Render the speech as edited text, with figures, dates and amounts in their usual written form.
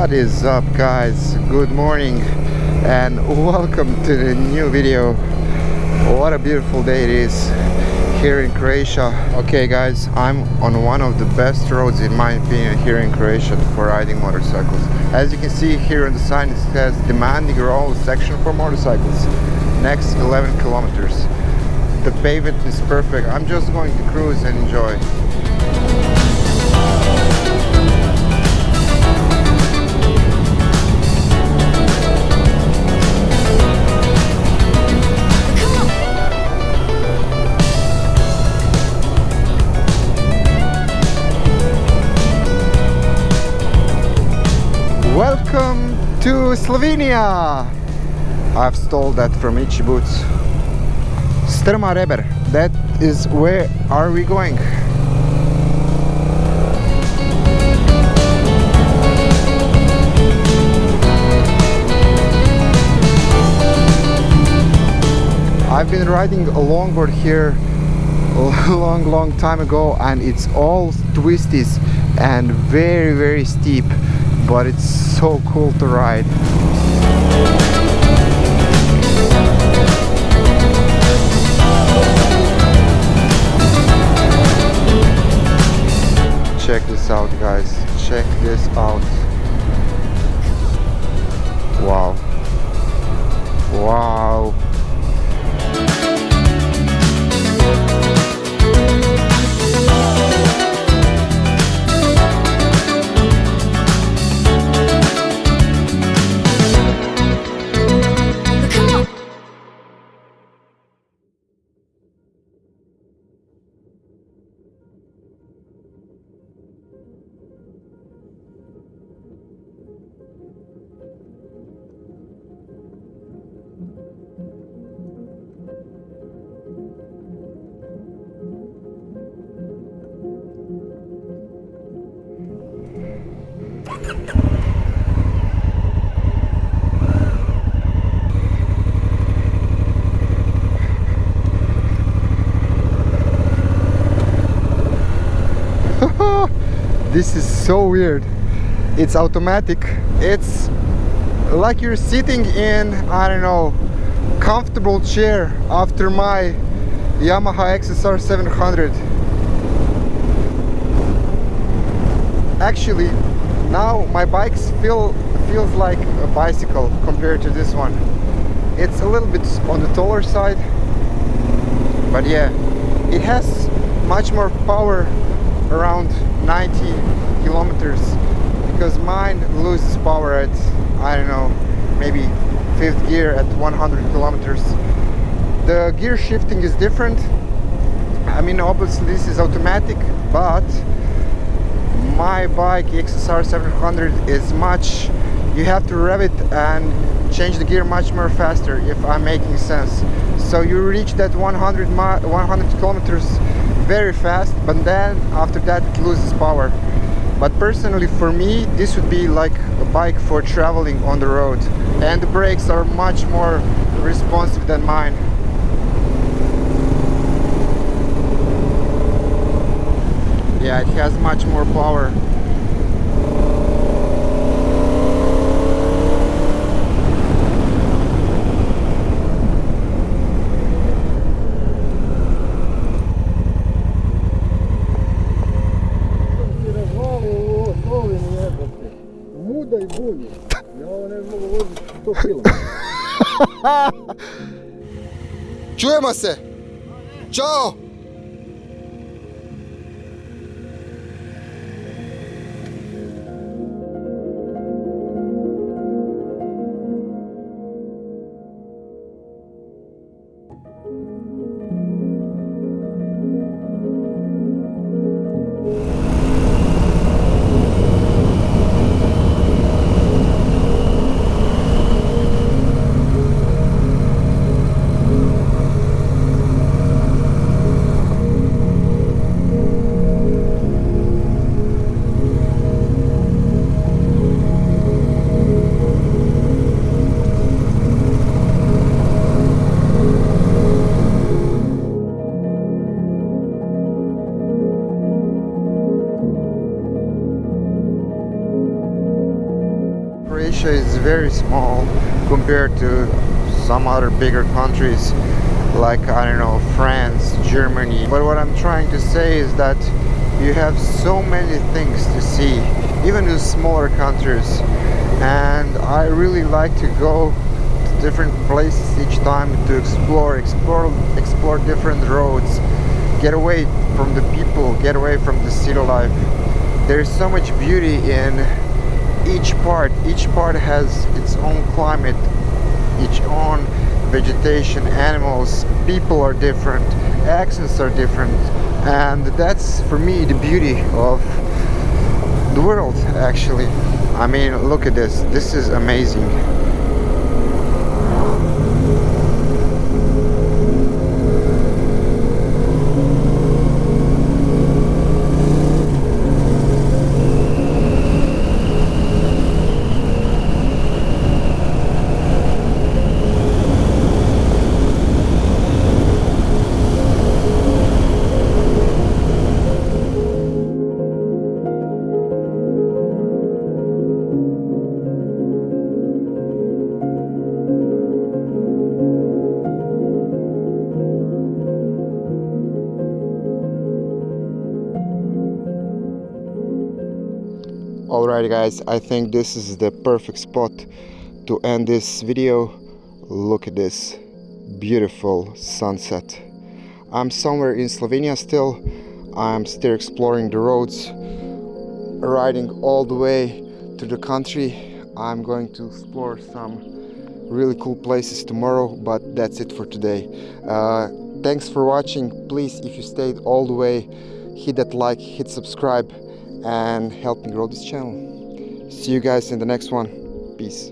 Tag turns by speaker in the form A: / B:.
A: What is up, guys? Good morning and welcome to the new video. What a beautiful day it is here in Croatia. Okay guys, I'm on one of the best roads in my opinion here in Croatia for riding motorcycles. As you can see here on the sign, it says demanding roll section for motorcycles, next 11 kilometers. The pavement is perfect. I'm just going to cruise and enjoy. Welcome to Slovenia! I've stole that from Itchy Boots. Strma Reber, that is where are we going? I've been riding a longboard here a long time ago and it's all twisties and very steep, but it's so cool to ride. Check this out, guys. Check this out. Wow. Wow. This is so weird. It's automatic. It's like you're sitting in, I don't know, comfortable chair after my Yamaha XSR 700. Actually, now my bike feels like a bicycle compared to this one. It's a little bit on the taller side, but yeah, it has much more power, around 90 kilometers, because mine loses power at, I don't know, maybe 5th gear at 100 kilometers. The gear shifting is different. I mean, obviously this is automatic, but my bike XSR 700 is much, you have to rev it and change the gear much more faster, if I'm making sense. So you reach that 100 kilometers very fast, but then after that it loses power. But personally for me, this would be like a bike for traveling on the road, and the brakes are much more responsive than mine. Yeah, it has much more power. Čujemo se! Ćao! Croatia is very small compared to some other bigger countries like, I don't know, France, Germany. But what I'm trying to say is that you have so many things to see, even in smaller countries. And I really like to go to different places each time to explore different roads, get away from the people, get away from the city life. There's so much beauty in each part. Each part has its own climate, its own vegetation, animals, people are different, accents are different, and that's for me the beauty of the world, actually. I mean, look at this. This is amazing. Alright guys, I think this is the perfect spot to end this video. Look at this beautiful sunset. I'm somewhere in Slovenia still. I'm still exploring the roads, riding all the way to the country. I'm going to explore some really cool places tomorrow, but that's it for today. Thanks for watching. Please, if you stayed all the way, hit that like, hit subscribe, and help me grow this channel. See you guys in the next one. Peace.